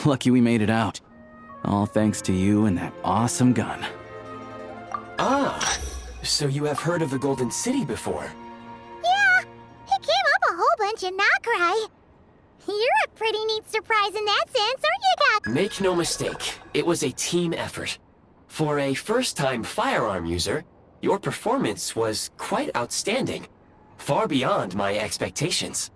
Lucky we made it out. All thanks to you and that awesome gun. Ah, so you have heard of the Golden City before? Yeah, it came up a whole bunch in Nacrai. You're a pretty neat surprise in that sense, aren't you, Gak? Make no mistake, it was a team effort. For a first-time firearm user, your performance was quite outstanding, far beyond my expectations.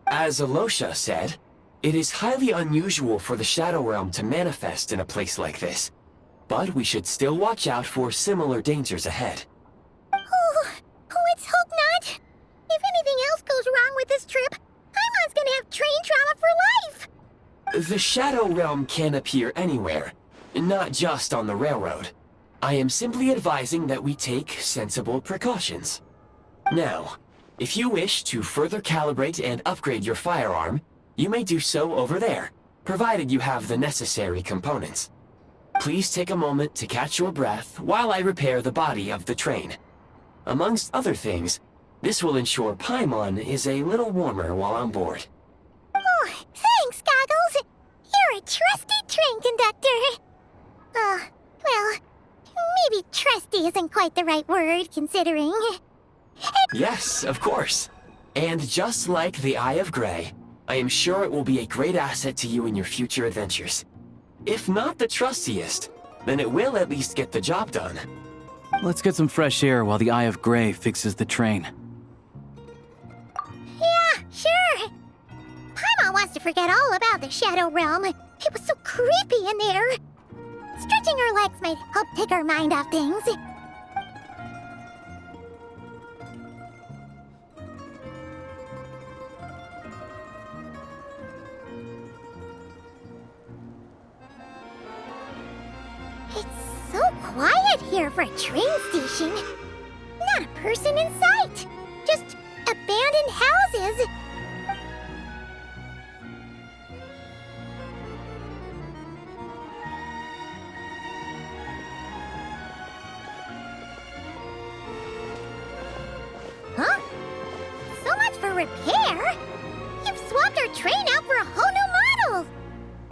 As Alosha said, it is highly unusual for the Shadow Realm to manifest in a place like this, but we should still watch out for similar dangers ahead. Oh, let's hope not. If anything else goes wrong with this trip, Paimon's gonna have train trauma for life! The Shadow Realm can appear anywhere, not just on the railroad. I am simply advising that we take sensible precautions. Now, if you wish to further calibrate and upgrade your firearm, you may do so over there, provided you have the necessary components. Please take a moment to catch your breath while I repair the body of the train. Amongst other things, this will ensure Paimon is a little warmer while on board. Oh, thanks, Goggles! You're a trusty train conductor! Well, maybe trusty isn't quite the right word, considering... Yes, of course. And just like the Eye of Grey, I am sure it will be a great asset to you in your future adventures. If not the trustiest, then it will at least get the job done. Let's get some fresh air while the Eye of Grey fixes the train. Yeah, sure! Paimon wants to forget all about the Shadow Realm. It was so creepy in there. Stretching her legs might help take her mind off things. It's so quiet here for a train station. Not a person in sight. Just abandoned houses. Huh? So much for repair? You've swapped our train out for a whole new model!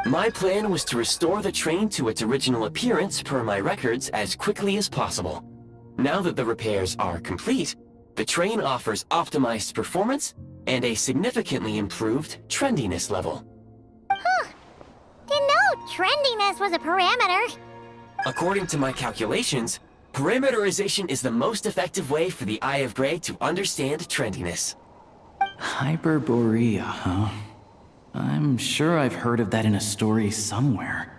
My plan was to restore the train to its original appearance per my records as quickly as possible. Now that the repairs are complete, the train offers optimized performance and a significantly improved trendiness level. Huh. Didn't know trendiness was a parameter. According to my calculations, parameterization is the most effective way for the Eye of Grey to understand trendiness. Hyperborea, huh? I'm sure I've heard of that in a story somewhere.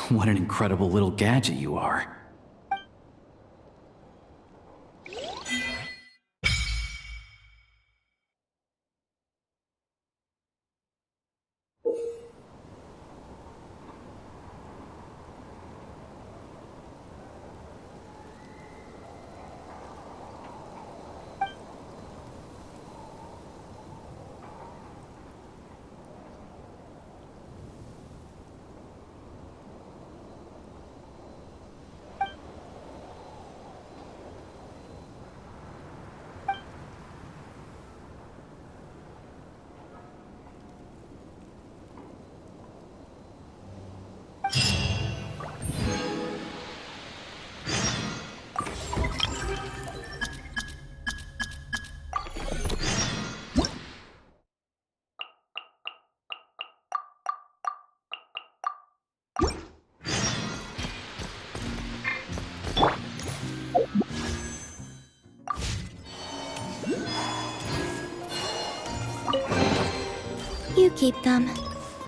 What an incredible little gadget you are. You keep them.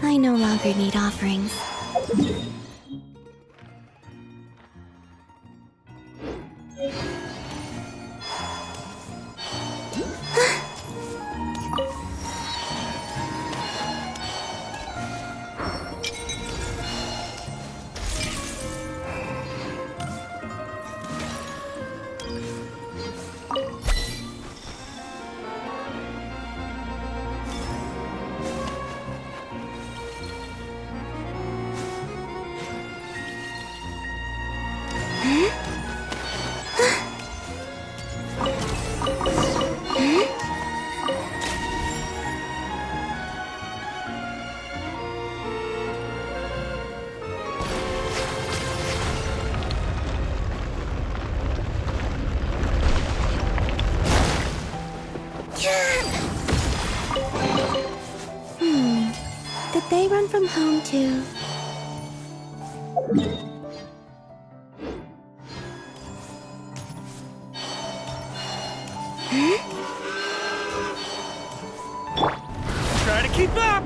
I no longer need offerings. But they run from home too. Try to keep up!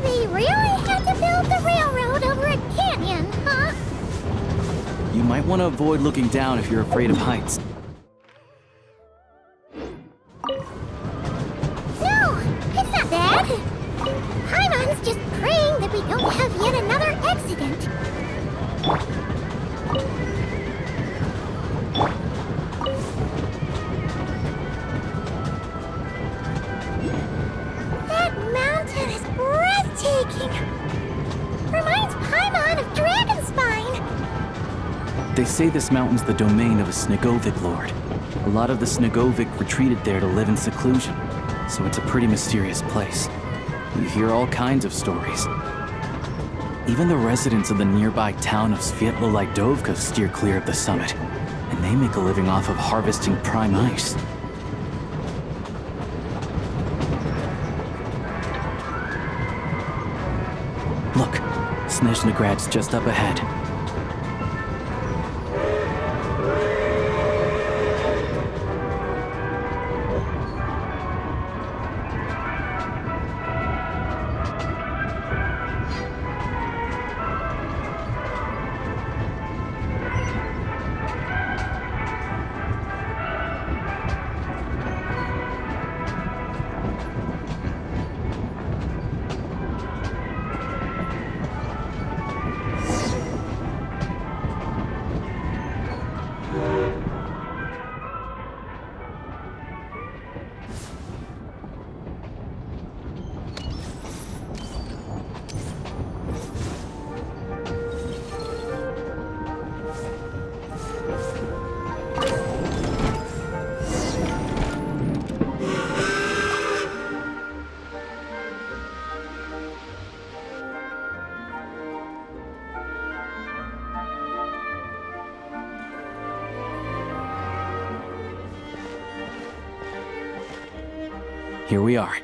They really had to build the railroad over a canyon, huh? You might want to avoid looking down if you're afraid of heights. No, it's not bad. Paimon's just praying that we don't have yet another accident. That mountain is breathtaking. Reminds Paimon of Dragonspine. They say this mountain's the domain of a Snegovic lord. A lot of the Snegovic retreated there to live in seclusion, so it's a pretty mysterious place. You hear all kinds of stories. Even the residents of the nearby town of Svietlo-Lidovka steer clear of the summit, and they make a living off of harvesting prime ice. Look, Snezhnegrad's just up ahead. here we are.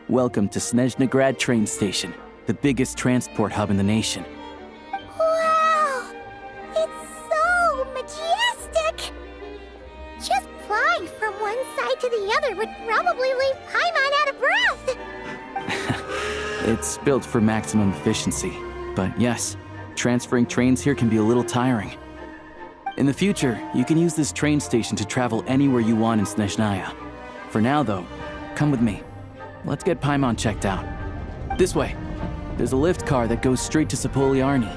Welcome to Snezhnegrad train station, the biggest transport hub in the nation. Wow! It's so majestic! Just flying from one side to the other would probably leave Paimon out of breath! It's built for maximum efficiency, but yes, transferring trains here can be a little tiring. In the future, you can use this train station to travel anywhere you want in Snezhnaya. For now, though, come with me. Let's get Paimon checked out. This way. There's a lift car that goes straight to Sapoliarni.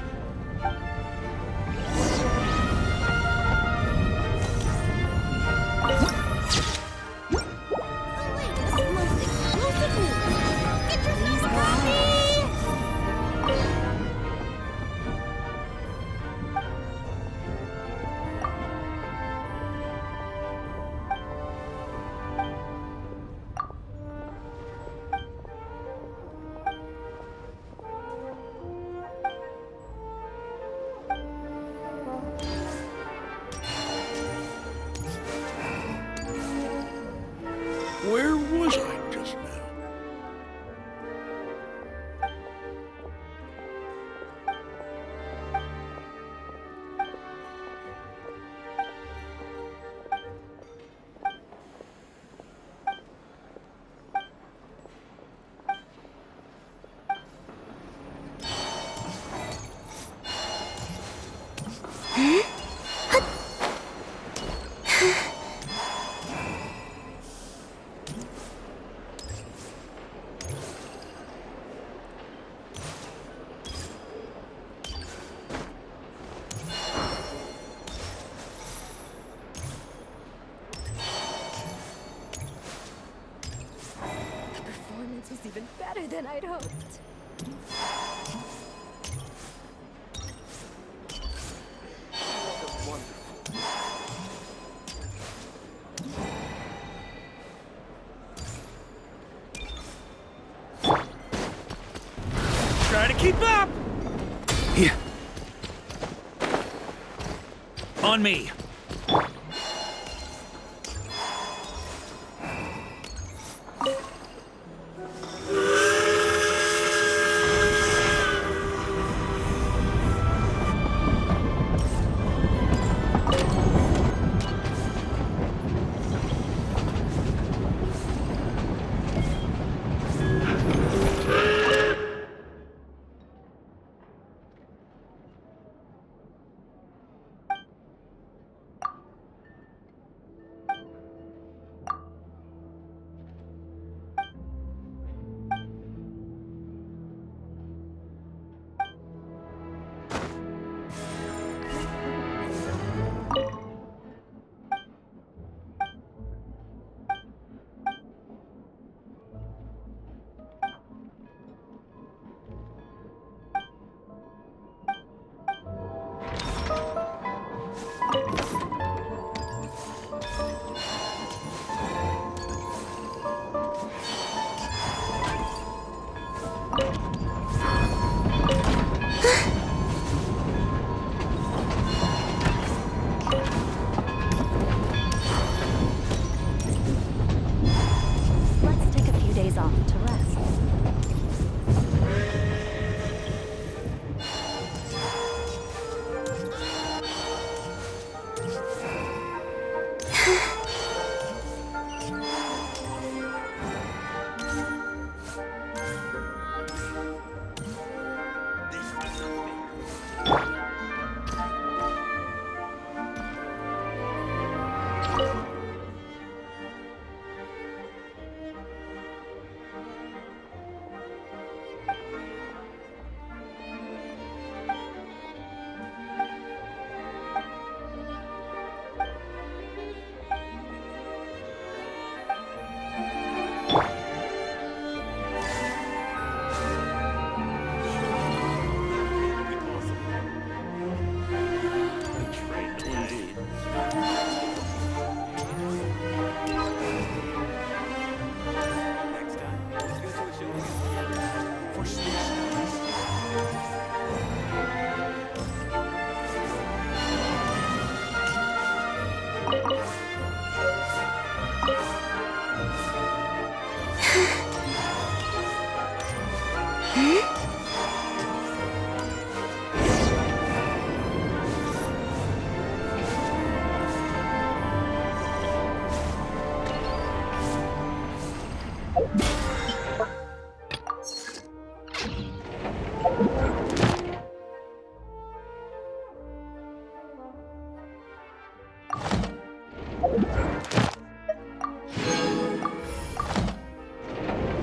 Where was I just now? Was even better than I'd hoped. Try to keep up! Here. On me. Let's take a few days off to rest.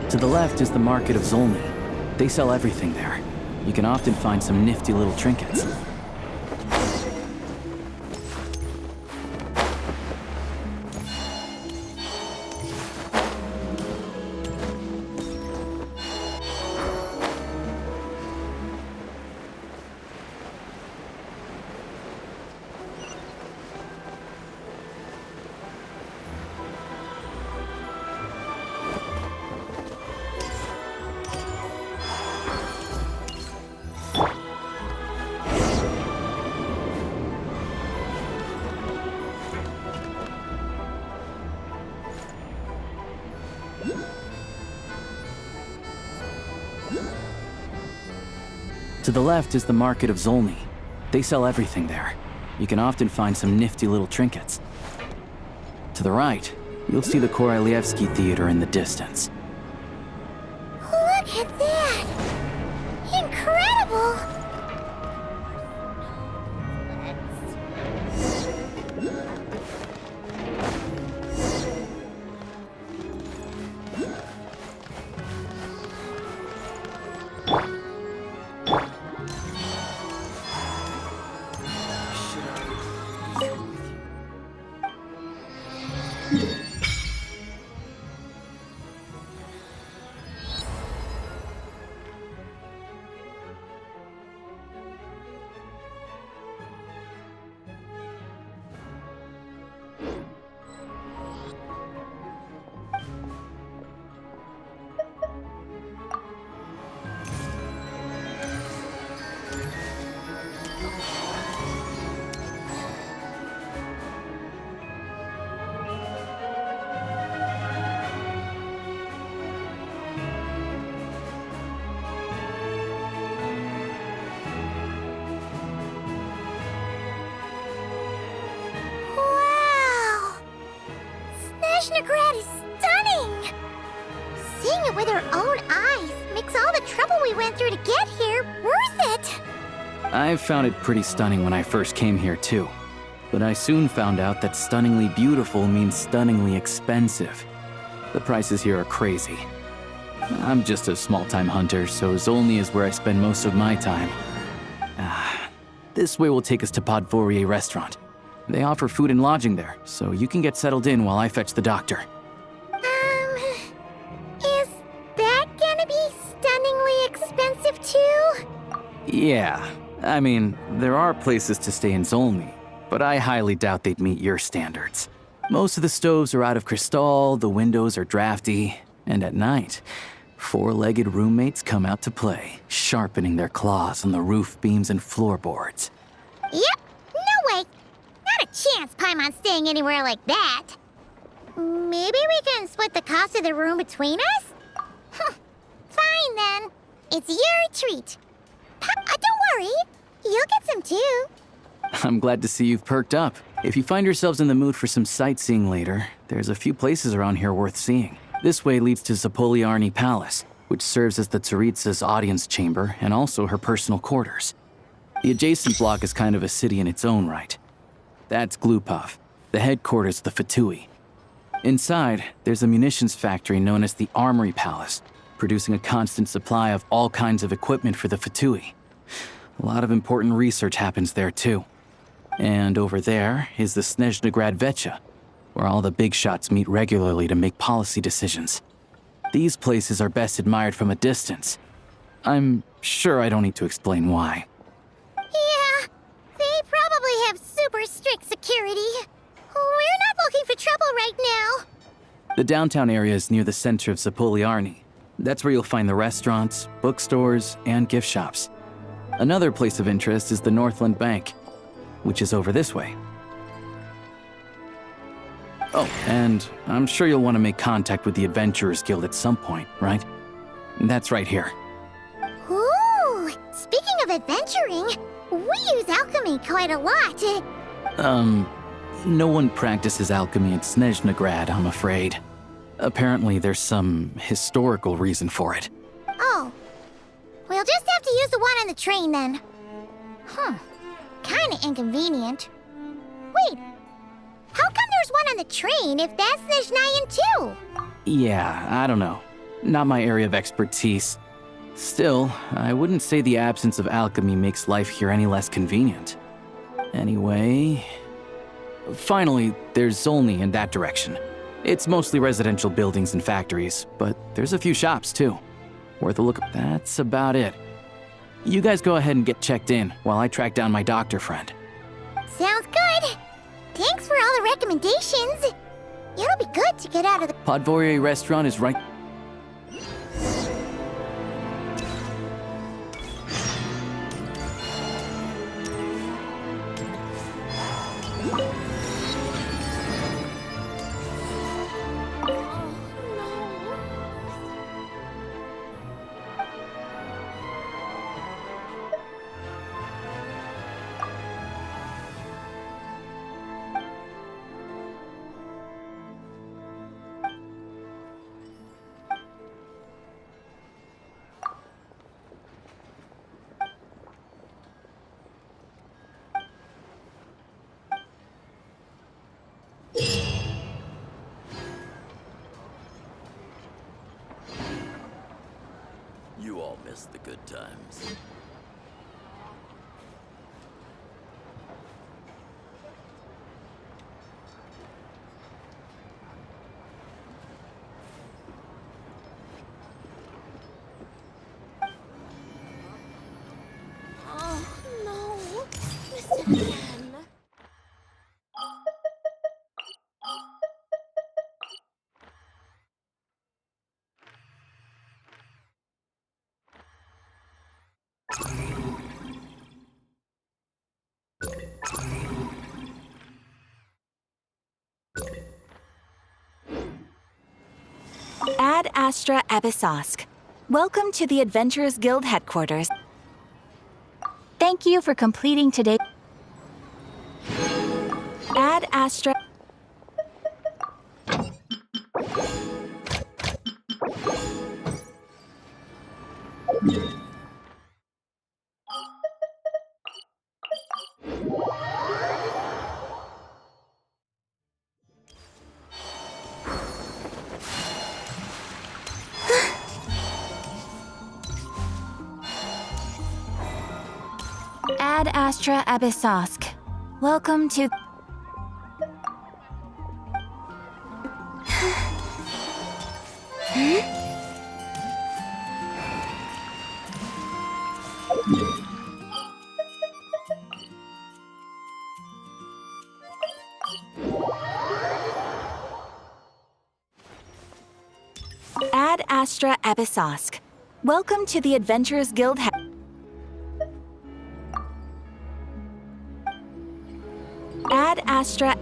To the left is the Market of Zolny. They sell everything there. You can often find some nifty little trinkets. To the left is the Market of Zolny. They sell everything there. You can often find some nifty little trinkets. To the right, you'll see the Korolyevsky Theater in the distance. Look at that! Incredible! Grad is stunning! Seeing it with our own eyes makes all the trouble we went through to get here worth it! I found it pretty stunning when I first came here too. But I soon found out that stunningly beautiful means stunningly expensive. The prices here are crazy. I'm just a small-time hunter, so Zolny is where I spend most of my time. This way will take us to Podvorier restaurant. They offer food and lodging there, so you can get settled in while I fetch the doctor. Is that gonna be stunningly expensive too? Yeah, I mean, there are places to stay in Zolny, but I highly doubt they'd meet your standards. Most of the stoves are out of crystal, the windows are drafty, and at night, four-legged roommates come out to play, sharpening their claws on the roof beams and floorboards. Yep, no way! Not a chance Paimon's staying anywhere like that. Maybe we can split the cost of the room between us? Fine then. It's your treat. Don't worry. You'll get some too. I'm glad to see you've perked up. If you find yourselves in the mood for some sightseeing later, there's a few places around here worth seeing. This way leads to Zapoliarny Palace, which serves as the Tsaritsa's audience chamber and also her personal quarters. The adjacent block is kind of a city in its own right. That's Glupov, the headquarters of the Fatui. Inside, there's a munitions factory known as the Armory Palace, producing a constant supply of all kinds of equipment for the Fatui. A lot of important research happens there too. And over there is the Snezhnegrad Vecha, where all the big shots meet regularly to make policy decisions. These places are best admired from a distance. I'm sure I don't need to explain why. Yeah, they probably have super strict security. We're not looking for trouble right now. The downtown area is near the center of Zapoliarny. That's where you'll find the restaurants, bookstores, and gift shops. Another place of interest is the Northland Bank, which is over this way. Oh, and I'm sure you'll want to make contact with the Adventurers Guild at some point, right? That's right here. Ooh, speaking of adventuring, we use alchemy quite a lot. No one practices alchemy at Snezhnegrad, I'm afraid. Apparently there's some historical reason for it. Oh, we'll just have to use the one on the train then. Kinda inconvenient. Wait, how come there's one on the train if that's Snezhnayan too? Yeah, I don't know. Not my area of expertise. Still, I wouldn't say the absence of alchemy makes life here any less convenient. Anyway... Finally, there's Zolny in that direction. It's mostly residential buildings and factories, but there's a few shops too. Worth a look. That's about it. You guys go ahead and get checked in while I track down my doctor friend. Sounds good. Thanks for all the recommendations. It'll be good to get out of the... Podvorye restaurant is right... You all missed the good times. Oh, no. Missed it again. Ad Astra Abyssosque. Welcome to the Adventurers Guild headquarters. Thank you for completing today. Ad Astra. Ad Astra Abyssosque. Welcome to... Ad Astra Abyssosque. Welcome to the Adventurers Guild Ad Astra